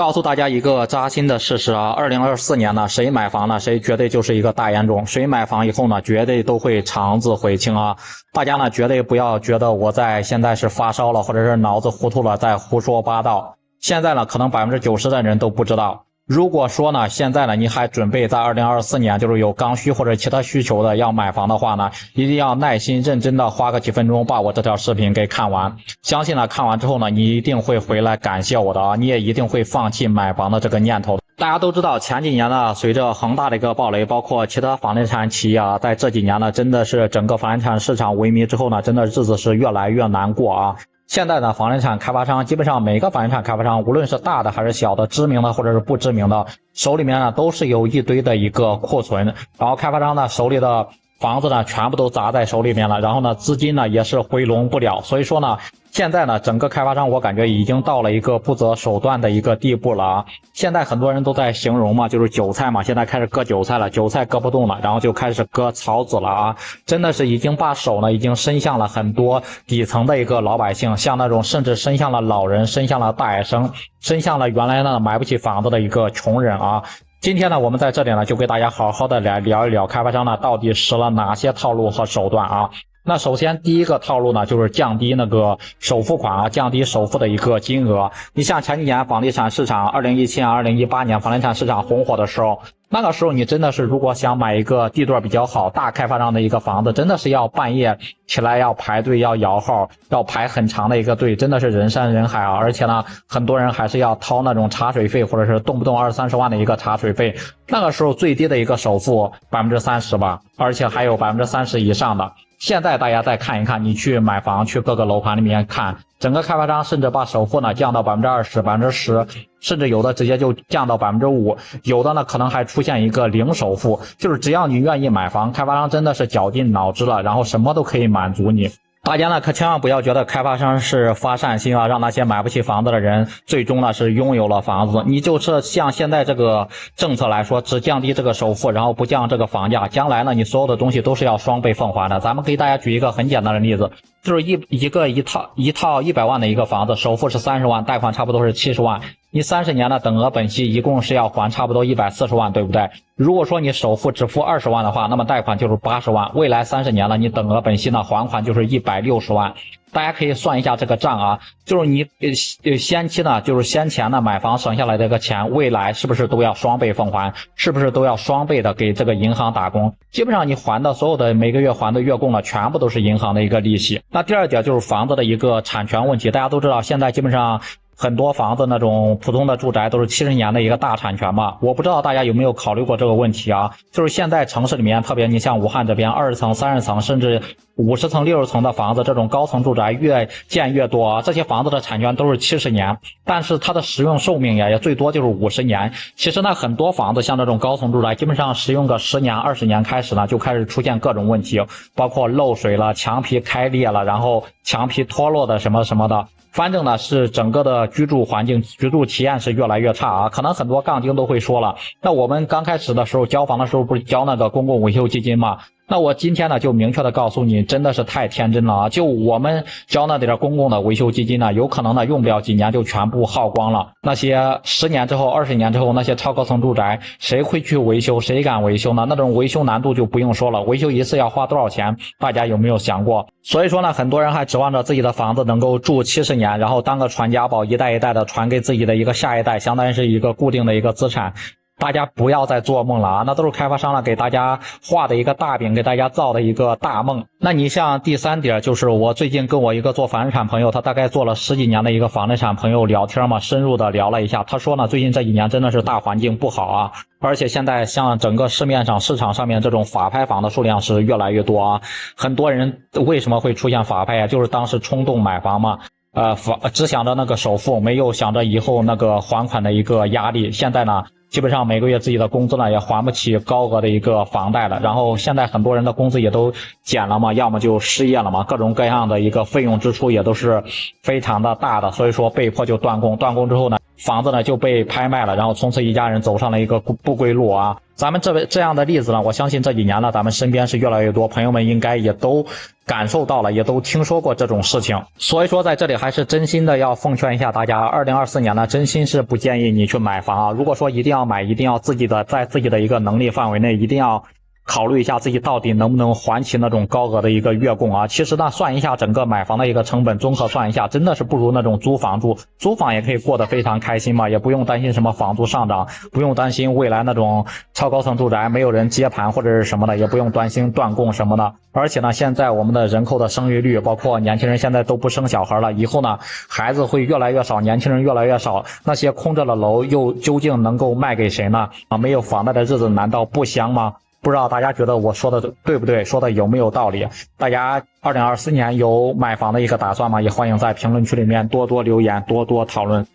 告诉大家一个扎心的事实啊，2024年呢，谁买房呢，谁绝对就是一个大冤种。谁买房以后呢，绝对都会肠子悔青啊。大家呢，绝对不要觉得我现在是发烧了，或者是脑子糊涂了，在胡说八道。现在呢，可能90%的人都不知道。如果说呢，现在呢，你还准备在2024年，就是有刚需或者其他需求的要买房的话呢，一定要耐心认真的花个几分钟把我这条视频给看完。相信呢，看完之后呢，你一定会回来感谢我的啊，你也一定会放弃买房的这个念头。大家都知道，前几年呢，随着恒大的一个暴雷，包括其他房地产企业啊，在这几年呢，真的是整个房地产市场萎靡之后呢，真的日子是越来越难过啊。现在呢，房地产开发商基本上每个房地产开发商，无论是大的还是小的，知名的或者是不知名的，手里面呢都是有一堆的一个库存，然后开发商呢手里的房子呢全部都砸在手里面了，然后呢资金呢也是回笼不了，所以说呢，现在呢整个开发商我感觉已经到了一个不择手段的一个地步了啊。现在很多人都在形容嘛，就是韭菜嘛，现在开始割韭菜了，韭菜割不动了，然后就开始割草籽了啊！真的是已经把手呢已经伸向了很多底层的一个老百姓，像那种甚至伸向了老人，伸向了大学生，伸向了原来呢买不起房子的一个穷人啊。今天呢，我们在这里呢就给大家好好的来聊一聊开发商呢到底使了哪些套路和手段啊。那首先第一个套路呢，就是降低那个首付款啊，降低首付的一个金额。你像前几年房地产市场2017年、2018年房地产市场红火的时候，那个时候你真的是如果想买一个地段比较好、大开发商的一个房子，真的是要半夜起来要排队、要摇号、要排很长的一个队，真的是人山人海啊！而且呢，很多人还是要掏那种茶水费，或者是动不动20-30万的一个茶水费。那个时候最低的一个首付30%吧，而且还有30%以上的。现在大家再看一看，你去买房，去各个楼盘里面看，整个开发商甚至把首付呢降到20%、10%，甚至有的直接就降到5%，有的呢可能还出现一个零首付，就是只要你愿意买房，开发商真的是绞尽脑汁了，然后什么都可以满足你。大家呢可千万不要觉得开发商是发善心啊，让那些买不起房子的人最终呢是拥有了房子。你就是像现在这个政策来说，只降低这个首付，然后不降这个房价，将来呢你所有的东西都是要双倍奉还的。咱们给大家举一个很简单的例子，就是一套100万的一个房子，首付是30万，贷款差不多是70万，你30年的等额本息一共是要还差不多140万，对不对？如果说你首付只付20万的话，那么贷款就是80万，未来30年了，你等额本息呢还款就是160万。大家可以算一下这个账啊，就是你先期呢，就是先前呢买房省下来这个钱，未来是不是都要双倍奉还？是不是都要双倍的给这个银行打工？基本上你还的所有的每个月还的月供呢，全部都是银行的一个利息。那第二点就是房子的一个产权问题，大家都知道现在基本上很多房子那种普通的住宅都是70年的一个大产权嘛，我不知道大家有没有考虑过这个问题啊？就是现在城市里面，特别你像武汉这边20层、30层，甚至50层、60层的房子，这种高层住宅越建越多啊。这些房子的产权都是70年，但是它的使用寿命也最多就是50年。其实呢，很多房子像这种高层住宅，基本上使用个10年、20年开始呢，就开始出现各种问题，包括漏水了、墙皮开裂了，然后墙皮脱落的什么什么的。反正呢是整个的居住环境、居住体验是越来越差啊。可能很多杠精都会说了，那我们刚开始的时候交房的时候不是交那个公共维修基金吗？那我今天呢就明确的告诉你，真的是太天真了啊！就我们交那点公共的维修基金呢，有可能呢用不了几年就全部耗光了。那些10年之后、20年之后，那些超高层住宅，谁会去维修？谁敢维修呢？那种维修难度就不用说了，维修一次要花多少钱？大家有没有想过？所以说呢，很多人还指望着自己的房子能够住70年，然后当个传家宝，一代一代的传给自己的一个下一代，相当于是一个固定的一个资产。大家不要再做梦了啊！那都是开发商了给大家画的一个大饼，给大家造的一个大梦。那你像第三点，就是我最近跟我一个做房地产朋友，他大概做了10几年的一个房地产朋友聊天嘛，深入的聊了一下。他说呢，最近这几年真的是大环境不好啊，而且现在像整个市场上面这种法拍房的数量是越来越多啊。很多人为什么会出现法拍啊？就是当时冲动买房嘛。只想着那个首付，没有想着以后那个还款的一个压力。现在呢，基本上每个月自己的工资呢也还不起高额的一个房贷了，然后现在很多人的工资也都减了嘛，要么就失业了嘛，各种各样的一个费用支出也都是非常的大的，所以说被迫就断供之后呢，房子呢就被拍卖了，然后从此一家人走上了一个不归路啊。咱们这样的例子呢，我相信这几年呢，咱们身边是越来越多，朋友们应该也都感受到了，也都听说过这种事情。所以说在这里还是真心的要奉劝一下大家，2024年呢，真心是不建议你去买房啊。如果说一定要买，一定要在自己的一个能力范围内，一定要考虑一下自己到底能不能还起那种高额的一个月供啊。其实呢，算一下整个买房的一个成本，综合算一下，真的是不如那种租房住。租房也可以过得非常开心嘛，也不用担心什么房租上涨，不用担心未来那种超高层住宅没有人接盘或者是什么的，也不用担心断供什么的。而且呢，现在我们的人口的生育率，包括年轻人现在都不生小孩了，以后呢，孩子会越来越少，年轻人越来越少，那些空着的楼又究竟能够卖给谁呢？啊，没有房贷的日子难道不香吗？不知道大家觉得我说的对不对，说的有没有道理？大家2024年有买房的一个打算吗？也欢迎在评论区里面多多留言，多多讨论。